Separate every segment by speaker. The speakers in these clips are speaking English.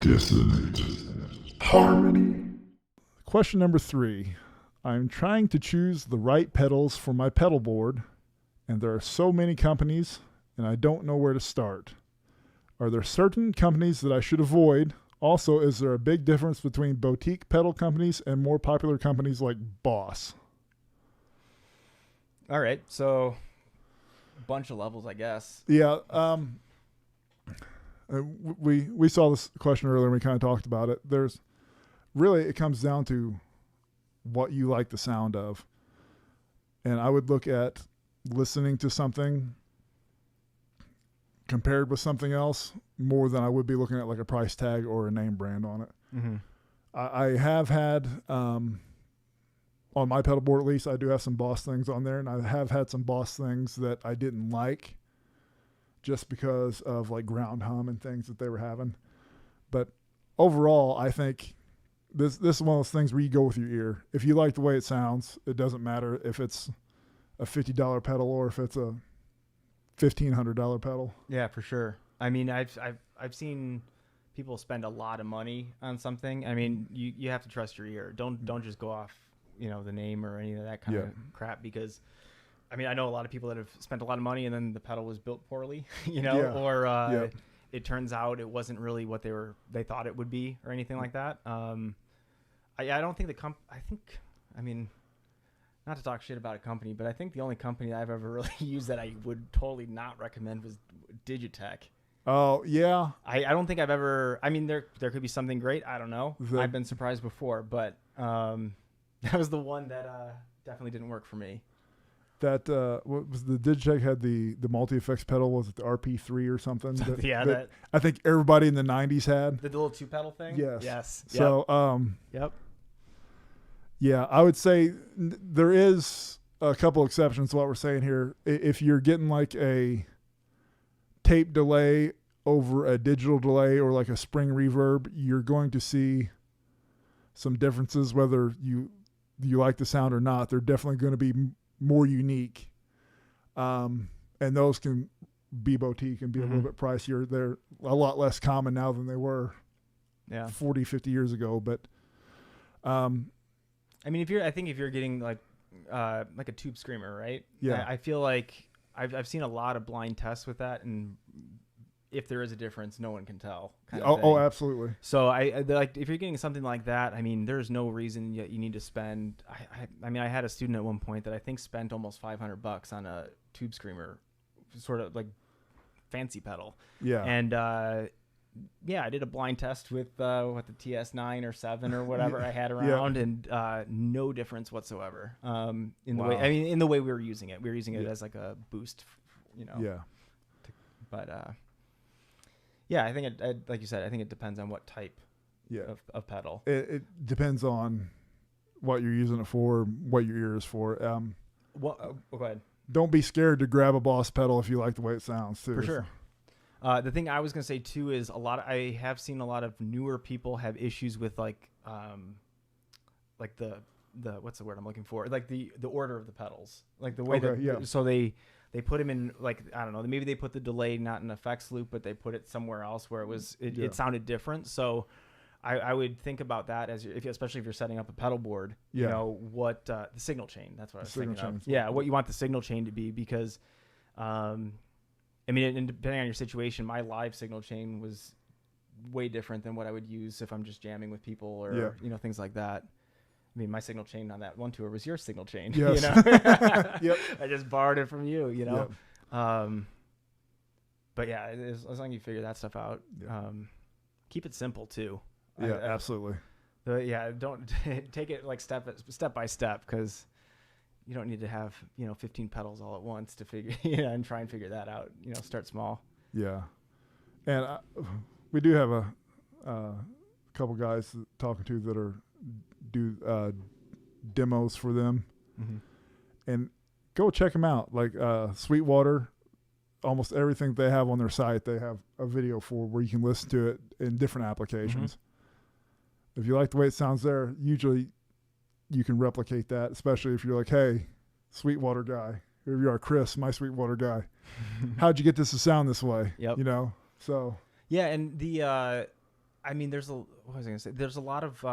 Speaker 1: Dissonant Harmony. Question number 3. I'm trying to choose the right pedals for my pedal board, and there are so many companies, and I don't know where to start. Are there certain companies that I should avoid? Also, is there a big difference between boutique pedal companies and more popular companies like Boss?
Speaker 2: All right, so a bunch of levels, I guess.
Speaker 1: Yeah, we saw this question earlier and we kind of talked about it. There's really, it comes down to what you like the sound of. And I would look at listening to something compared with something else more than I would be looking at like a price tag or a name brand on it.
Speaker 2: Mm-hmm.
Speaker 1: I have had, on my pedal board at least, I do have some Boss things on there, and I have had some Boss things that I didn't like just because of like ground hum and things that they were having. But overall, I think this is one of those things where you go with your ear. If you like the way it sounds, it doesn't matter if it's a $50 pedal or if it's a $1,500 pedal.
Speaker 2: Yeah, for sure. I mean, I've seen people spend a lot of money on something. I mean, you have to trust your ear. Don't just go off, the name or any of that kind of crap, because I mean, I know a lot of people that have spent a lot of money and then the pedal was built poorly, or it turns out it wasn't really what they thought it would be or anything like that. I don't think I mean, not to talk shit about a company, but I think the only company that I've ever really used that I would totally not recommend was Digitech.
Speaker 1: Oh, yeah.
Speaker 2: I don't think I've ever, I mean, there could be something great. I don't know. I've been surprised before, but that was the one that definitely didn't work for me.
Speaker 1: That what was the Digitech had the multi-effects pedal? Was it the RP3 or something? That I think everybody in the 90s had.
Speaker 2: The little 2-pedal thing?
Speaker 1: Yes.
Speaker 2: Yep.
Speaker 1: So,
Speaker 2: yep.
Speaker 1: Yeah, I would say there is a couple exceptions to what we're saying here. If you're getting like a tape delay over a digital delay or like a spring reverb, you're going to see some differences whether you like the sound or not. They're definitely going to be more unique. And those can be boutique and be a little bit pricier. They're a lot less common now than they were 40, 50 years ago. But
Speaker 2: I mean, if you're getting like a tube screamer, right?
Speaker 1: Yeah.
Speaker 2: I feel like I've seen a lot of blind tests with that, and if there is a difference, no one can tell.
Speaker 1: Oh, absolutely.
Speaker 2: So I like, if you're getting something like that, I mean, there's no reason you need to spend. I mean, I had a student at one point that I think spent almost $500 on a tube screamer, sort of like fancy pedal.
Speaker 1: Yeah.
Speaker 2: And I did a blind test with the TS9 or 7 or whatever I had around, and no difference whatsoever. In the way we were using it, it as like a boost,
Speaker 1: Yeah.
Speaker 2: But I think it, like you said, I think it depends on what type of pedal.
Speaker 1: It depends on what you're using it for, what your ear is for.
Speaker 2: Go ahead.
Speaker 1: Don't be scared to grab a Boss pedal if you like the way it sounds too.
Speaker 2: For sure. The thing I was going to say too is I have seen a lot of newer people have issues with like the what's the word I'm looking for? Like the order of the pedals, like the way so they put them in, like, I don't know, maybe they put the delay not in effects loop, but they put it somewhere else where it sounded different. So I would think about that especially if you're setting up a pedal board, what the signal chain, that's what I was thinking of. Yeah. What you want the signal chain to be, because, I mean, and depending on your situation, my live signal chain was way different than what I would use if I'm just jamming with people or, things like that. I mean, my signal chain on that one tour was your signal chain.
Speaker 1: Yes.
Speaker 2: Yep. I just borrowed it from you,
Speaker 1: Yep.
Speaker 2: But yeah, as long as you figure that stuff out, keep it simple too.
Speaker 1: Yeah, absolutely.
Speaker 2: Don't take it like step by step, because you don't need to have 15 pedals all at once to figure and try and figure that out. Start small.
Speaker 1: Yeah, and we do have a couple guys talking to that do demos for them, and go check them out. Like Sweetwater, almost everything they have on their site, they have a video for where you can listen to it in different applications. If you like the way it sounds there, usually you can replicate that, especially if you're like, hey, Sweetwater guy, here you are, Chris, my Sweetwater guy. How'd you get this to sound this way?
Speaker 2: Yep.
Speaker 1: So.
Speaker 2: Yeah, and I mean, what was I gonna say? There's a lot of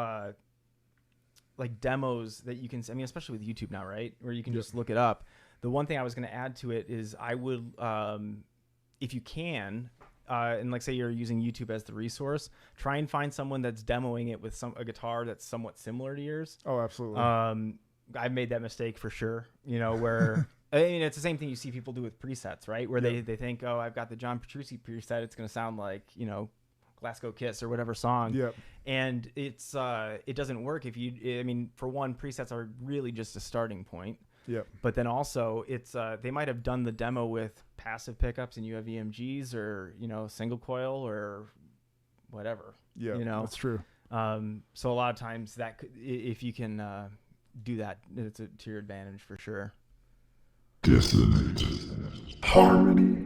Speaker 2: like demos that you can. I mean, especially with YouTube now, right? Where you can just look it up. The one thing I was going to add to it is I would, if you can, and like say you're using YouTube as the resource, try and find someone that's demoing it with a guitar that's somewhat similar to yours.
Speaker 1: Oh, absolutely.
Speaker 2: I've made that mistake for sure. You know, where I mean, it's the same thing you see people do with presets, right? Where they think, oh, I've got the John Petrucci preset. It's going to sound like, you know, Glasgow Kiss or whatever song.
Speaker 1: Yep.
Speaker 2: And it's it doesn't work if you. I mean, for one, presets are really just a starting point.
Speaker 1: Yep.
Speaker 2: But then also, it's they might have done the demo with passive pickups and you have EMGs or, you know, single coil or whatever.
Speaker 1: Yeah,
Speaker 2: you know,
Speaker 1: that's true.
Speaker 2: So a lot of times that if you can do that, it's to your advantage for sure.
Speaker 3: Dissonant Harmony.